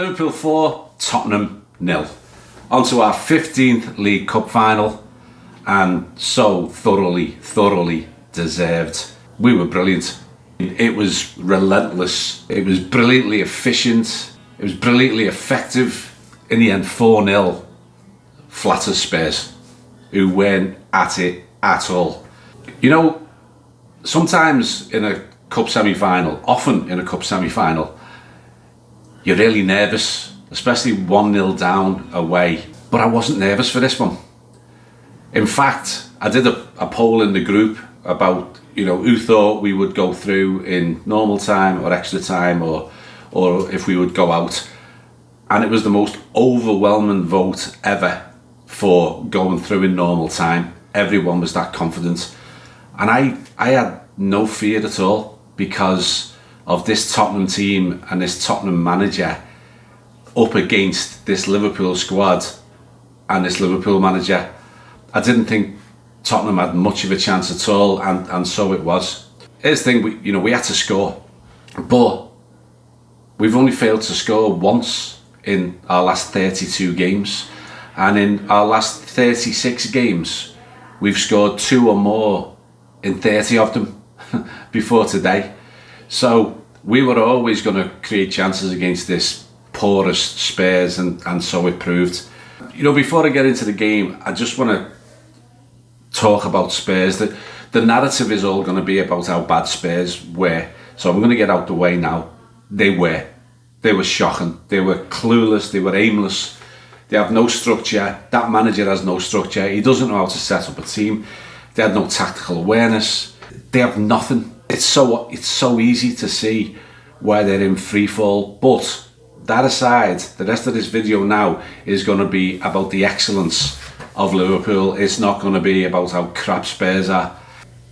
Liverpool 4, Tottenham 0. On to our 15th League Cup final, and so thoroughly deserved. We were brilliant. It was relentless. It was brilliantly efficient. It was brilliantly effective. In the end, 4-0 flatters Spurs, who weren't at it at all. You know, sometimes in a cup semi-final, often in a cup semi-final, you're really nervous, especially 1-0 down away. But I wasn't nervous for this one. In fact, I did a poll in the group about, who thought we would go through in normal time or extra time, or if we would go out. And it was the most overwhelming vote ever for going through in normal time. Everyone was that confident. And I had no fear at all because of this Tottenham team and this Tottenham manager up against this Liverpool squad and this Liverpool manager. I didn't think Tottenham had much of a chance at all, and so it was. Here's the thing, we had to score, but we've only failed to score once in our last 32 games, and in our last 36 games we've scored 2 or more in 30 of them before today. So we were always going to create chances against this porous Spurs, and so it proved. Before I get into the game, I just want to talk about Spurs. That the narrative is all going to be about how bad Spurs were. So I'm going to get out the way now. They were shocking. They were clueless. They were aimless. They have no structure. That manager has no structure. He doesn't know how to set up a team. They had no tactical awareness. They have nothing. It's so easy to see where they're in free fall. But that aside, the rest of this video now is going to be about the excellence of Liverpool. It's not going to be about how crap Spurs are.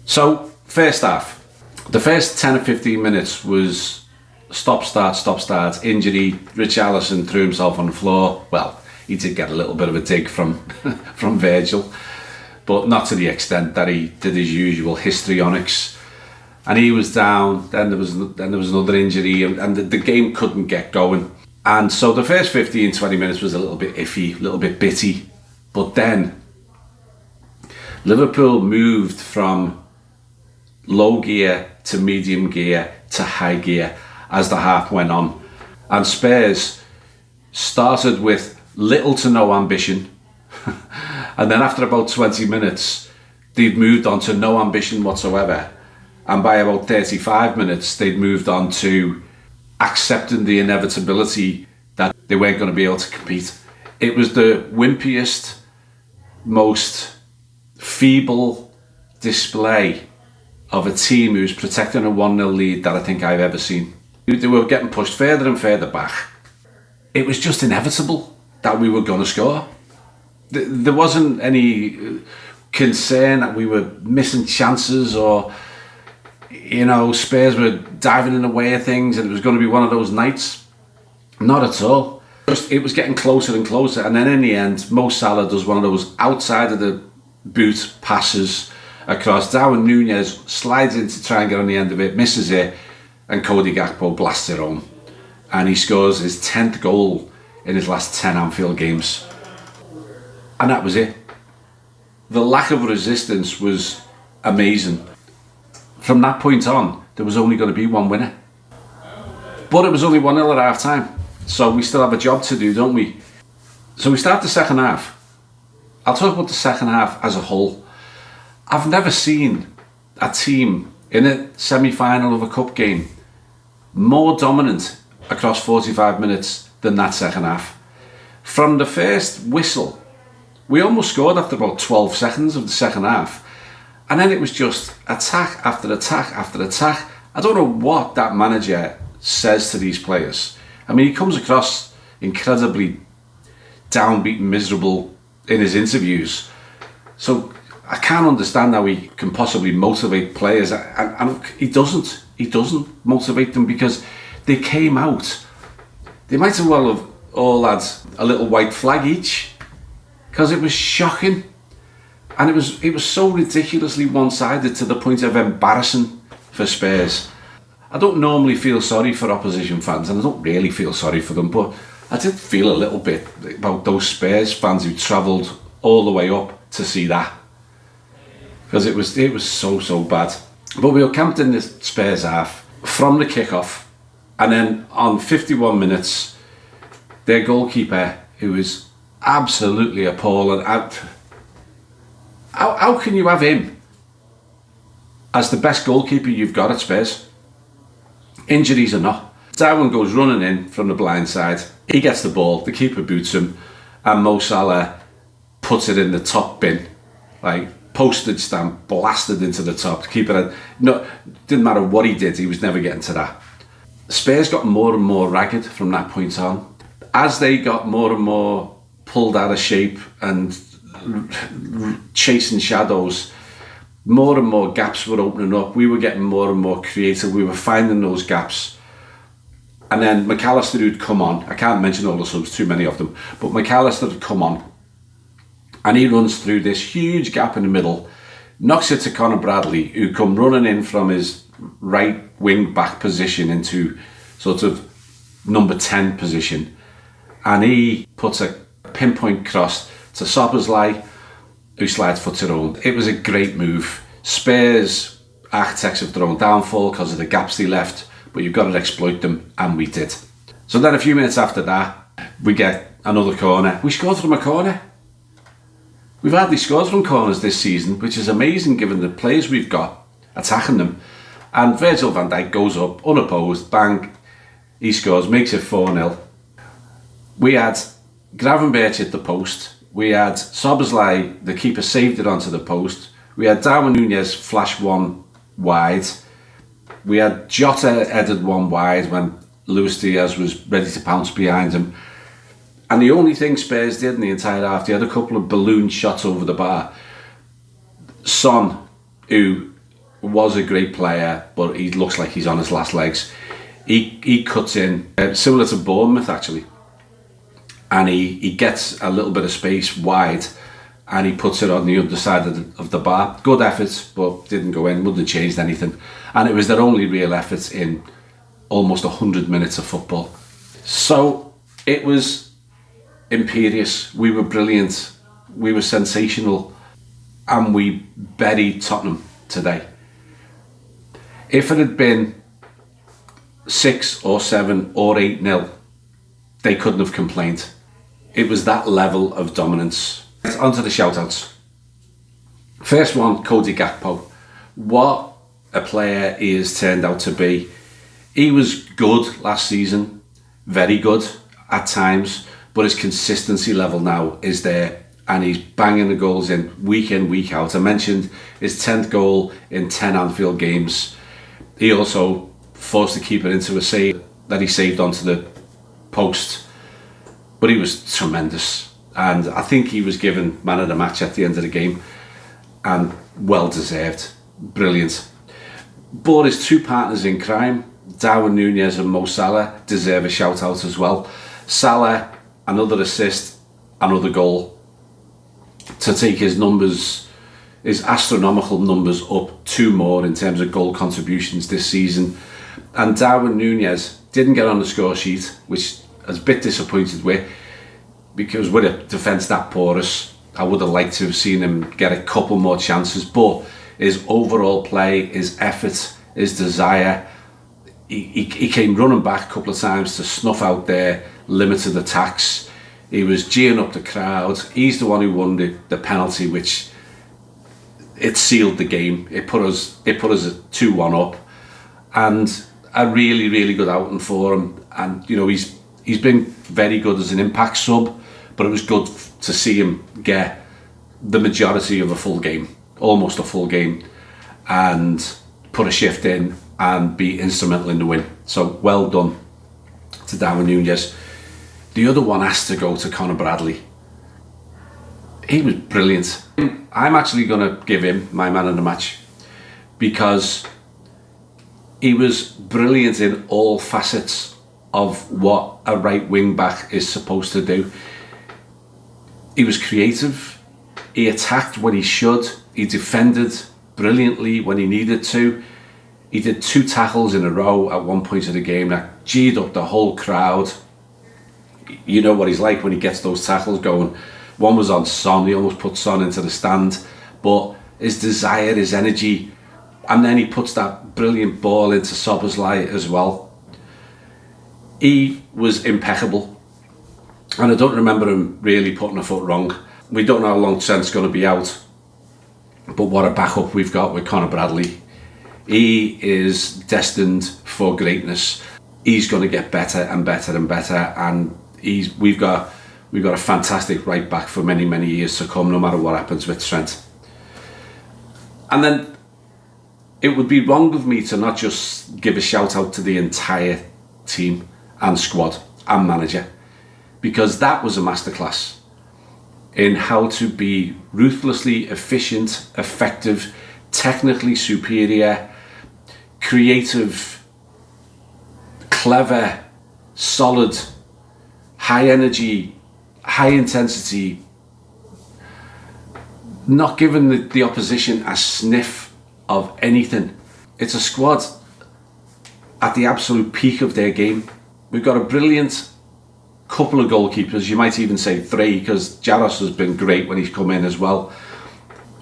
So, first half. The first 10 or 15 minutes was stop, start, injury. Richarlison threw himself on the floor. Well, he did get a little bit of a dig from Virgil, but not to the extent that he did his usual histrionics. And he was down. Then there was another injury, and the game couldn't get going. And so the first 15-20 minutes was a little bit iffy, a little bit bitty. But then Liverpool moved from low gear to medium gear to high gear as the half went on. And Spurs started with little to no ambition. And then after about 20 minutes, they'd moved on to no ambition whatsoever. And by about 35 minutes, they'd moved on to accepting the inevitability that they weren't going to be able to compete. It was the wimpiest, most feeble display of a team who's protecting a 1-0 lead that I think I've ever seen. They were getting pushed further and further back. It was just inevitable that we were going to score. There wasn't any concern that we were missing chances, or Spurs were diving in the way of things and it was going to be one of those nights. Not at all. It was getting closer and closer, and then in the end, Mo Salah does one of those outside of the boot passes across. Darwin Núñez slides in to try and get on the end of it, misses it, and Cody Gakpo blasts it home. And he scores his 10th goal in his last 10 Anfield games. And that was it. The lack of resistance was amazing. From that point on, there was only going to be one winner. But it was only 1-0 at half time. So we still have a job to do, don't we? So we start the second half. I'll talk about the second half as a whole. I've never seen a team in a semi-final of a cup game more dominant across 45 minutes than that second half. From the first whistle, we almost scored after about 12 seconds of the second half. And then it was just attack after attack after attack. I don't know what that manager says to these players. I mean, he comes across incredibly downbeat and miserable in his interviews. So I can't understand how he can possibly motivate players. And he doesn't. He doesn't motivate them because they came out. They might as well have all had a little white flag each, because it was shocking. And it was so ridiculously one-sided to the point of embarrassing for Spurs. I don't normally feel sorry for opposition fans, and I don't really feel sorry for them, but I did feel a little bit about those Spurs fans who travelled all the way up to see that, because it was so bad. But we were camped in the Spurs half from the kickoff, and then on 51 minutes, their goalkeeper, who was absolutely appalling. How can you have him as the best goalkeeper you've got at Spurs? Injuries or not. Darwin goes running in from the blind side. He gets the ball, the keeper boots him, and Mo Salah puts it in the top bin, like postage stamp blasted into the top. The keeper didn't matter what he did, he was never getting to that. Spurs got more and more ragged from that point on. As they got more and more pulled out of shape and chasing shadows, more and more gaps were opening up. We were getting more and more creative. We were finding those gaps. And then McAllister who'd come on, I can't mention all the subs, too many of them, but McAllister had come on, and he runs through this huge gap in the middle, knocks it to Conor Bradley, who come running in from his right wing back position into sort of number 10 position, and he puts a pinpoint cross to Szoboszlai, who slides foots it home. It was a great move. Spurs architects of their own downfall because of the gaps they left, but you've got to exploit them, and we did. So then a few minutes after that, we get another corner. We scored from a corner. We've hardly scored from corners this season, which is amazing given the players we've got attacking them. And Virgil van Dijk goes up, unopposed, bang, he scores, makes it 4-0. We had Gravenberch hit the post. We had Szoboszlai, the keeper, saved it onto the post. We had Darwin Núñez flash one wide. We had Jota headed one wide when Luis Diaz was ready to pounce behind him. And the only thing Spurs did in the entire half, they had a couple of balloon shots over the bar. Son, who was a great player, but he looks like he's on his last legs, he cuts in, similar to Bournemouth actually, and he gets a little bit of space wide, and he puts it on the other side of the bar. Good effort, but didn't go in, wouldn't have changed anything. And it was their only real effort in almost 100 minutes of football. So it was imperious. We were brilliant, we were sensational, and we buried Tottenham today. If it had been 6 or 7 or 8-0, they couldn't have complained. It was that level of dominance. On to the shout-outs. First one, Cody Gakpo. What a player he has turned out to be. He was good last season, very good at times, but his consistency level now is there, and he's banging the goals in, week out. I mentioned his 10th goal in 10 Anfield games. He also forced the keeper into a save that he saved onto the post, but he was tremendous, and I think he was given man of the match at the end of the game, and well deserved. Brilliant. But his two partners in crime, Darwin Núñez and Mo Salah, deserve a shout out as well. Salah, another assist, another goal, to take his numbers, his astronomical numbers, up 2 more in terms of goal contributions this season. And Darwin Núñez didn't get on the score sheet, which I was a bit disappointed with, because with a defence that porous, I would have liked to have seen him get a couple more chances. But his overall play, his effort, his desire, he came running back a couple of times to snuff out their limited attacks. He was geeing up the crowd. He's the one who won the penalty, which it sealed the game. It put us at 2-1 up, and a really good outing for him. And you know, he's been very good as an impact sub, but it was good to see him get the majority of a full game, almost a full game, and put a shift in and be instrumental in the win. So well done to Darwin Núñez. The other one has to go to Conor Bradley. He was brilliant. I'm actually going to give him my man of the match, because he was brilliant in all facets of what a right wing back is supposed to do. He was creative, he attacked when he should, he defended brilliantly when he needed to. He did 2 tackles in a row at one point of the game that G'd up the whole crowd. you know what he's like when he gets those tackles going. One was on Son, he almost put Son into the stand, but his desire, his energy, and then he puts that brilliant ball into Szoboszlai as well. He was impeccable, and I don't remember him really putting a foot wrong. We don't know how long Trent's going to be out, but what a backup we've got with Conor Bradley. He is destined for greatness. He's going to get better and better and better, and we've got a fantastic right back for many, many years to come, no matter what happens with Trent. And then it would be wrong of me to not just give a shout out to the entire team and squad and manager, because that was a masterclass in how to be ruthlessly efficient, effective, technically superior, creative, clever, solid, high energy, high intensity, not giving the opposition a sniff of anything. It's a squad at the absolute peak of their game. We've got a brilliant couple of goalkeepers, you might even say 3, because Jaros has been great when he's come in as well.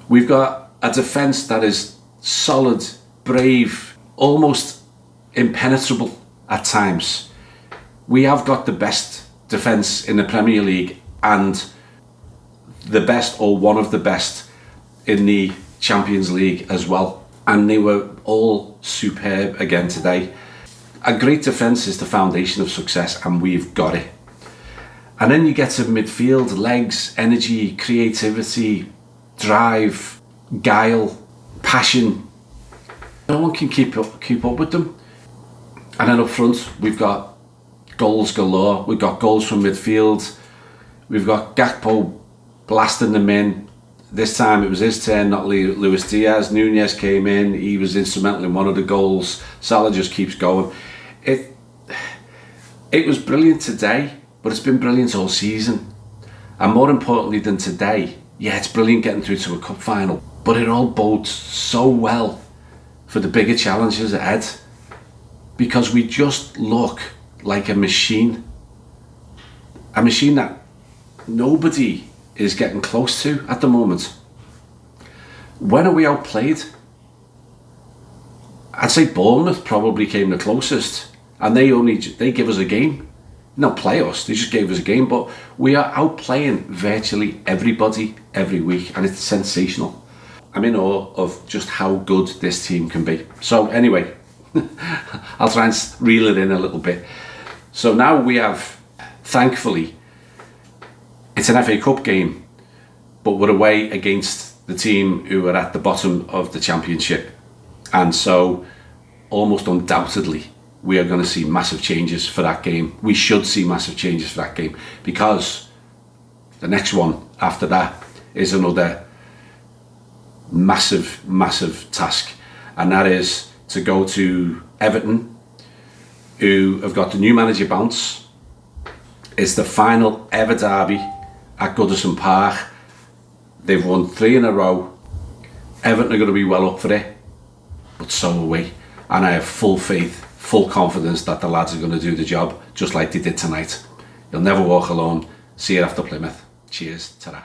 We've got a defence that is solid, brave, almost impenetrable at times. We have got the best defence in the Premier League and the best, or one of the best, in the Champions League as well. And they were all superb again today. A great defence is the foundation of success, and we've got it. And then you get to midfield, legs, energy, creativity, drive, guile, passion. No one can keep up with them. And then up front, we've got goals galore. We've got goals from midfield. We've got Gakpo blasting them in. This time it was his turn, not Luis Diaz. Nunez came in. He was instrumental in one of the goals. Salah just keeps going. It was brilliant today, but it's been brilliant all season. And more importantly than today, yeah, it's brilliant getting through to a cup final, but it all bodes so well for the bigger challenges ahead, because we just look like a machine that nobody is getting close to at the moment. When are we outplayed? I'd say Bournemouth probably came the closest, and they give us a game. Not play us, they just gave us a game, but we are outplaying virtually everybody every week, and it's sensational. I'm in awe of just how good this team can be. So anyway, I'll try and reel it in a little bit. So now we have, thankfully, it's an FA Cup game, but we're away against the team who are at the bottom of the Championship. And so, almost undoubtedly, we are going to see massive changes for that game. We should see massive changes for that game, because the next one after that is another massive, massive task. And that is to go to Everton, who have got the new manager bounce. It's the final ever derby at Goodison Park. They've won 3 in a row. Everton are going to be well up for it, but so are we. And I have full faith, full confidence that the lads are going to do the job just like they did tonight. You'll never walk alone. See you after Plymouth. Cheers. Ta-ra.